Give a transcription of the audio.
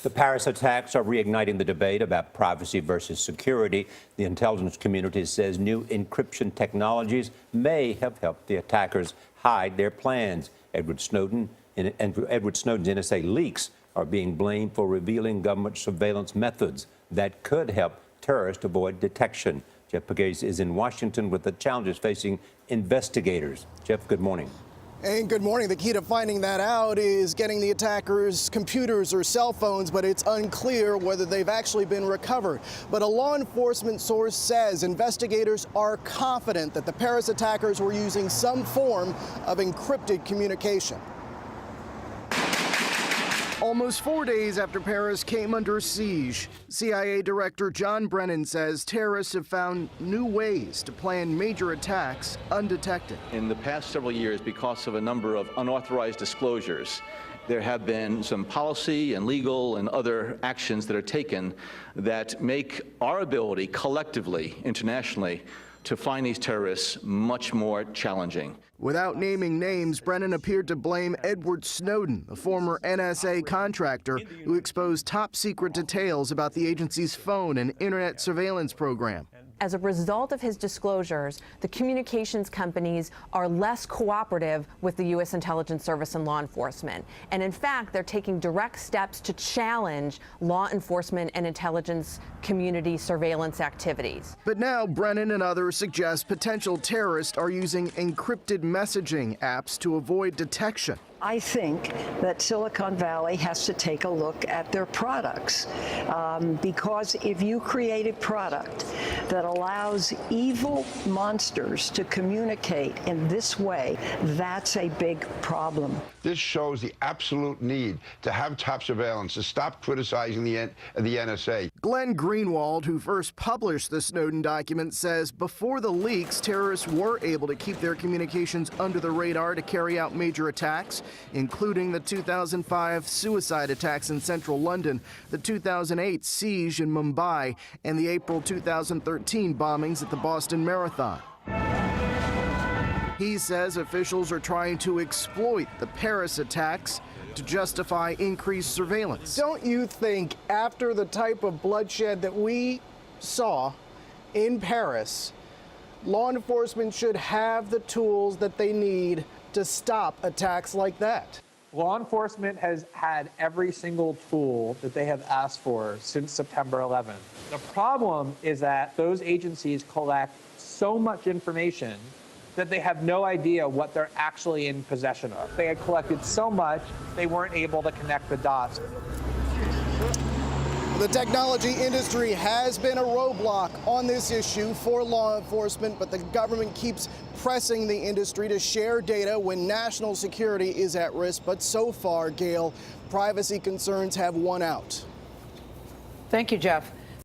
The Paris attacks are reigniting the debate about privacy versus security. The intelligence community says new encryption technologies may have helped the attackers hide their plans. Edward Snowden's NSA leaks are being blamed for revealing government surveillance methods that could help terrorists avoid detection. Jeff Pegues is in Washington with the challenges facing investigators. Jeff, good morning. And good morning. The key to finding that out is getting the attackers' computers or cell phones, but it's unclear whether they've actually been recovered. But a law enforcement source says investigators are confident that the Paris attackers were using some form of encrypted communication. Almost 4 days after Paris came under siege, CIA Director John Brennan says terrorists have found new ways to plan major attacks undetected. In the past several years, because of a number of unauthorized disclosures, there have been some policy and legal and other actions that are taken that make our ability collectively, internationally, to find these terrorists much more challenging. Without naming names, Brennan appeared to blame Edward Snowden, a former NSA contractor who exposed top-secret details about the agency's phone and internet surveillance program. As a result of his disclosures, the communications companies are less cooperative with the U.S. intelligence service and law enforcement. And in fact, they're taking direct steps to challenge law enforcement and intelligence community surveillance activities. But now Brennan and others suggest potential terrorists are using encrypted messaging apps to avoid detection. I think that Silicon Valley has to take a look at their products, because if you create a product that allows evil monsters to communicate in this way, that's a big problem. This shows the absolute need to have top surveillance, to stop criticizing the NSA. Glenn Greenwald, who first published the Snowden document, says before the leaks, terrorists were able to keep their communications under the radar to carry out major attacks, including the 2005 suicide attacks in central London, the 2008 siege in Mumbai, and the April 2013 bombings at the Boston Marathon. He says officials are trying to exploit the Paris attacks to justify increased surveillance. Don't you think after the type of bloodshed that we saw in Paris, law enforcement should have the tools that they need to stop attacks like that? Law enforcement has had every single tool that they have asked for since September 11th. The problem is that those agencies collect so much information that they have no idea what they're actually in possession of. They had collected so much, they weren't able to connect the dots. The technology industry has been a roadblock on this issue for law enforcement, but the government keeps pressing the industry to share data when national security is at risk. But so far, Gail, privacy concerns have won out. Thank you, Jeff.